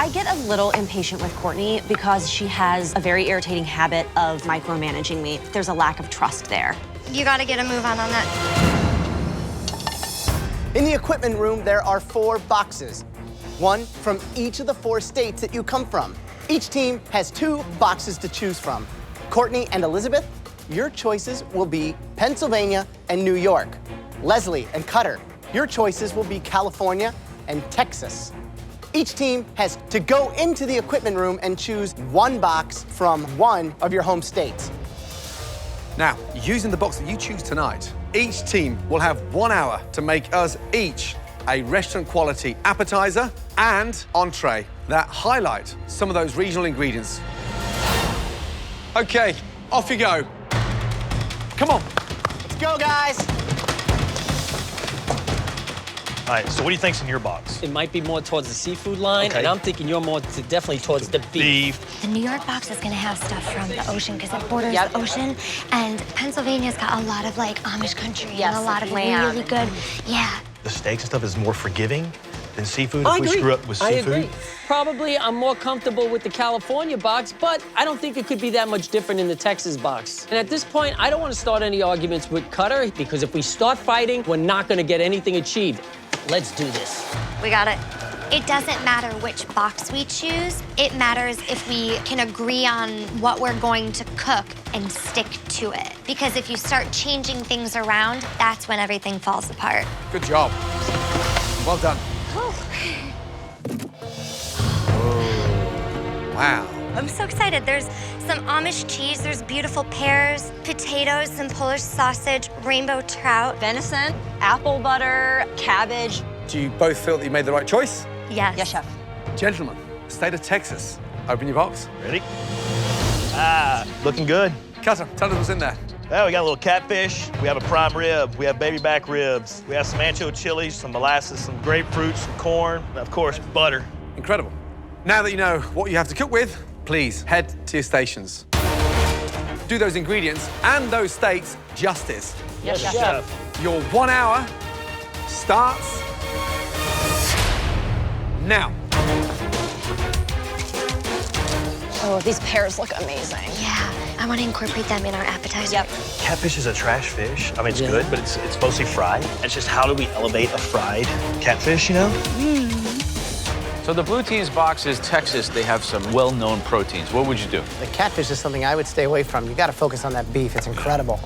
I get a little impatient with Courtney because she has a very irritating habit of micromanaging me. There's a lack of trust there. You gotta get a move on that. In the equipment room, there are 4 boxes. 1 from each of the 4 states that you come from. Each team has 2 boxes to choose from. Courtney and Elizabeth, your choices will be Pennsylvania and New York. Leslie and Cutter, your choices will be California and Texas. Each team has to go into the equipment room and choose 1 box from 1 of your home states. Now, using the box that you choose tonight, each team will have 1 hour to make us each a restaurant-quality appetizer and entree that highlight some of those regional ingredients. Okay, off you go. Come on. Let's go, guys. All right, so what do you think's in your box? It might be more towards the seafood line, and I'm thinking you're more definitely towards the beef. The New York box is gonna have stuff from the ocean because it borders the ocean, and Pennsylvania's got a lot of like Amish country and a lot of really good, The steaks and stuff is more forgiving than seafood I if we agree. screw up with I seafood. agree. Probably I'm more comfortable with the California box, but I don't think it could be that much different in the Texas box. And at this point, I don't want to start any arguments with Cutter because if we start fighting, we're not going to get anything achieved. Let's do this. We got it. It doesn't matter which box we choose. It matters if we can agree on what we're going to cook and stick to it. Because if you start changing things around, that's when everything falls apart. Good job. Well done. Wow. I'm so excited. There's some Amish cheese, there's beautiful pears, potatoes, some Polish sausage, rainbow trout. Venison, apple butter, cabbage. Do you both feel that you made the right choice? Yes. Yes, chef. Gentlemen, the state of Texas. Open your box. Ready? Ah, looking good. Cutter, tell us what's in there. Well, we got a little catfish, we have a prime rib, we have baby back ribs, we have some ancho chilies, some molasses, some grapefruit, some corn, and of course, butter. Incredible. Now that you know what you have to cook with, please head to your stations. Do those ingredients and those steaks justice. Yes, chef. Your 1 hour starts now. Oh, these pears look amazing. Yeah, I want to incorporate them in our appetizer. Yep. Catfish is a trash fish. I mean, it's good, but it's mostly fried. It's just how do we elevate a fried catfish, you know? So the blue team's box is Texas. They have some well-known proteins. What would you do? The catfish is something I would stay away from. You got to focus on that beef. It's incredible.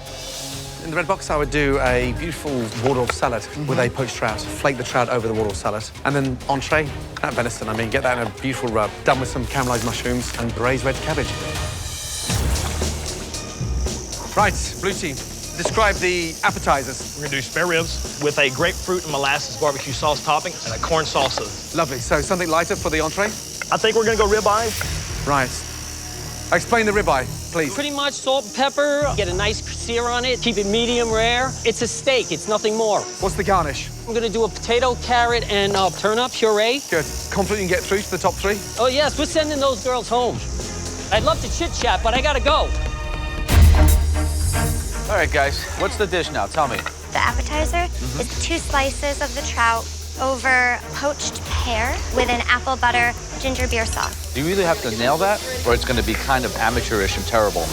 In the red box, I would do a beautiful Waldorf salad with a poached trout. Flake the trout over the Waldorf salad. And then entree, that venison. I mean, get that in a beautiful rub. Done with some caramelized mushrooms and braised red cabbage. Right, blue team, describe the appetizers. We're gonna do spare ribs with a grapefruit and molasses barbecue sauce topping and a corn salsa. Lovely. So something lighter for the entree? I think we're gonna go ribeye. Right. Explain the ribeye, please. Pretty much salt and pepper, get a nice sear on it, keep it medium rare. It's a steak, it's nothing more. What's the garnish? I'm gonna do a potato, carrot, and turnip puree. Good. Confident you can get through to the top 3? Oh yes, we're sending those girls home. I'd love to chit chat, but I gotta go. All right, guys, what's the dish now? Tell me. The appetizer is 2 slices of the trout over poached pear with an apple butter ginger beer sauce. Do you really have to nail that, or it's going to be kind of amateurish and terrible?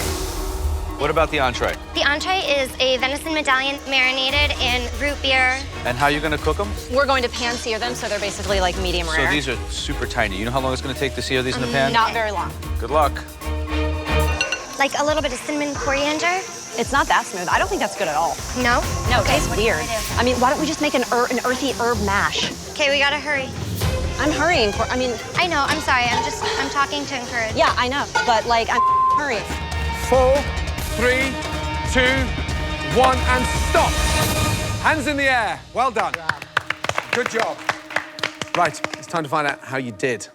What about the entree? The entree is a venison medallion marinated in root beer. And how are you going to cook them? We're going to pan sear them, so they're basically like medium So rare. these are super tiny. You know how long it's going to take to sear these in the pan? Not very long. Good luck. Like a little bit of cinnamon coriander. It's not that smooth. I don't think that's good at all. No? No, Okay, it tastes what do you weird. wanna do? I mean, why don't we just make an earthy herb mash? Okay, we gotta hurry. I'm hurrying for, I mean, I know, I'm sorry, I'm talking to encourage. yeah, I know, but like, I'm hurrying. 4, 3, 2, 1, and stop. Hands in the air. Well done. Good job. Right, it's time to find out how you did.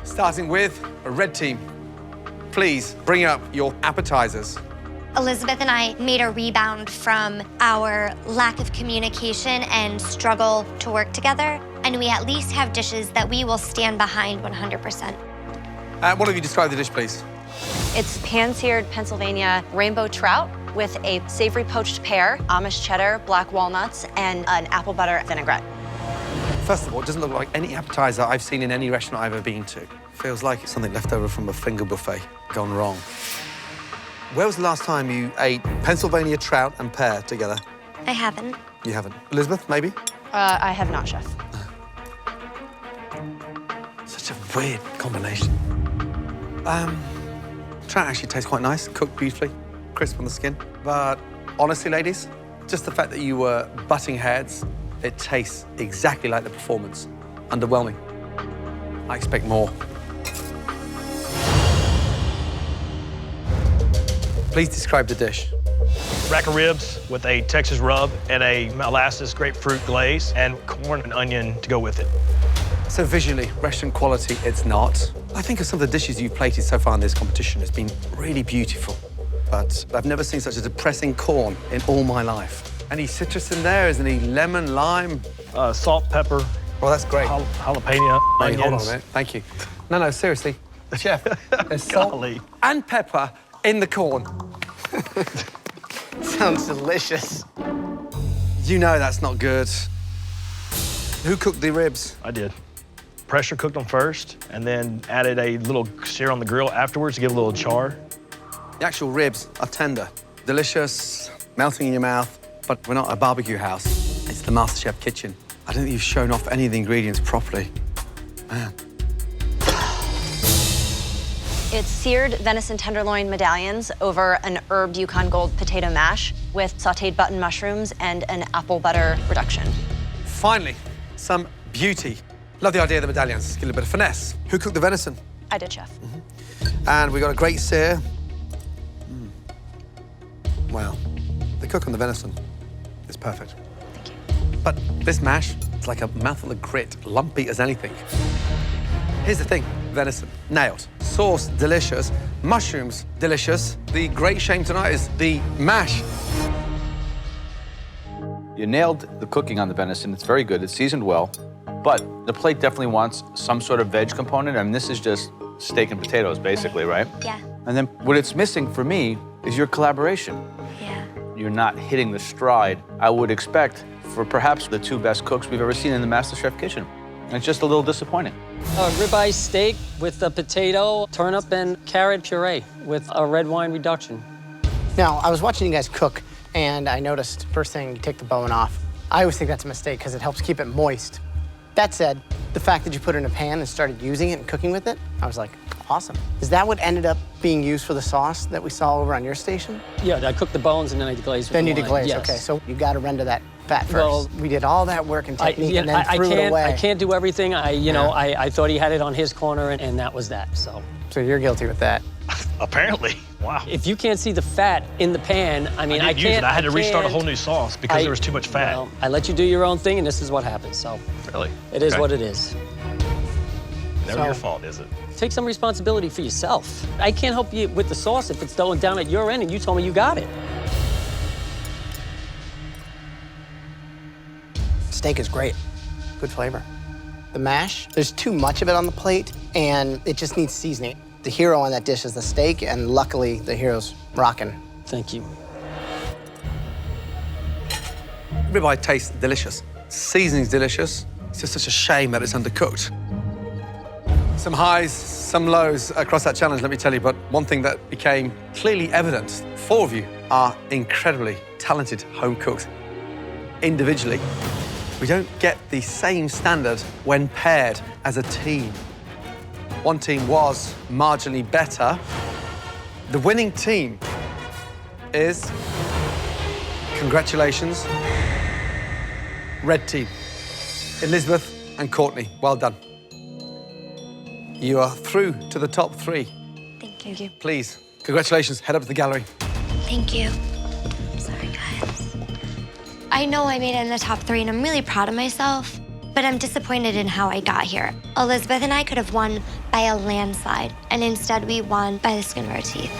Starting with a red team. Please bring up your appetizers. Elizabeth and I made a rebound from our lack of communication and struggle to work together, and we at least have dishes that we will stand behind 100%. One of you describe the dish, please. It's pan-seared Pennsylvania rainbow trout with a savory poached pear, Amish cheddar, black walnuts, and an apple butter vinaigrette. First of all, it doesn't look like any appetizer I've seen in any restaurant I've ever been to. Feels like it's something left over from a finger buffet gone wrong. Where was the last time you ate Pennsylvania trout and pear together? I haven't. You haven't. Elizabeth, maybe? I have not, chef. Such a weird combination. Trout actually tastes quite nice, cooked beautifully, crisp on the skin. But honestly, ladies, just the fact that you were butting heads, it tastes exactly like the performance. Underwhelming. I expect more. Please describe the dish. Rack of ribs with a Texas rub and a molasses grapefruit glaze and corn and onion to go with it. So visually, restaurant quality, it's not. I think of some of the dishes you've plated so far in this competition has been really beautiful. But I've never seen such a depressing corn in all my life. Any citrus in there? Is any lemon, lime? Salt, pepper. Well, that's great. Jalapeno, Hey, onions. hold on a minute. Thank you. No, seriously. Chef, there's salt Golly. and pepper in the corn. Sounds delicious. You know that's not good. Who cooked the ribs? I did. Pressure cooked them first and then added a little sear on the grill afterwards to get a little char. The actual ribs are tender, delicious, melting in your mouth. But we're not a barbecue house. It's the MasterChef kitchen. I don't think you've shown off any of the ingredients properly. Man. It's seared venison tenderloin medallions over an herbed Yukon Gold potato mash with sautéed button mushrooms and an apple butter reduction. Finally, some beauty. Love the idea of the medallions. Get a little bit of finesse. Who cooked the venison? I did, chef. And we got a great sear. Wow. The cook on the venison is perfect. Thank you. But this mash, it's like a mouthful of grit, lumpy as anything. Here's the thing, venison, nailed. Sauce, delicious. Mushrooms, delicious. The great shame tonight is the mash. You nailed the cooking on the venison. It's very good. It's seasoned well. But the plate definitely wants some sort of veg component. I mean, this is just steak and potatoes, basically, right? Yeah. And then what it's missing for me is your collaboration. Yeah. You're not hitting the stride I would expect for perhaps the two best cooks we've ever seen in the MasterChef kitchen. And it's just a little disappointing. Ribeye steak with a potato, turnip, and carrot puree with a red wine reduction. Now, I was watching you guys cook, and I noticed first thing, you take the bone off. I always think that's a mistake because it helps keep it moist. That said, the fact that you put it in a pan and started using it and cooking with it, I was like, awesome. Is that what ended up being used for the sauce that we saw over on your station? Yeah, I cooked the bones and then I deglazed with Then the you wine. deglaze, Yes. okay. So you got to render that fat first. Well, we did all that work and technique and then I threw it away. I can't do everything. I thought he had it on his corner and that was that, so. So you're guilty with that. Apparently. Wow. If you can't see the fat in the pan, I mean, I didn't use can't. it. I had to restart a whole can't- new sauce because there was too much fat. Well, I let you do your own thing, and this is what happens. So Really? it is Okay. what it is. Never your fault, is it? Take some responsibility for yourself. I can't help you with the sauce if it's going down at your end, and you told me you got it. Steak is great. Good flavor. The mash, there's too much of it on the plate, and it just needs seasoning. The hero on that dish is the steak, and luckily, the hero's rocking. Thank you. Ribeye tastes delicious. Seasoning's delicious. It's just such a shame that it's undercooked. Some highs, some lows across that challenge, let me tell you, but one thing that became clearly evident, 4 of you are incredibly talented home cooks. Individually, we don't get the same standard when paired as a team. One team was marginally better. The winning team is, congratulations, red team. Elizabeth and Courtney, well done. You are through to the top 3. Thank you. Please, congratulations, head up to the gallery. Thank you. Sorry, guys. I know I made it in the top 3, and I'm really proud of myself, but I'm disappointed in how I got here. Elizabeth and I could have won by a landslide, and instead we won by the skin of our teeth.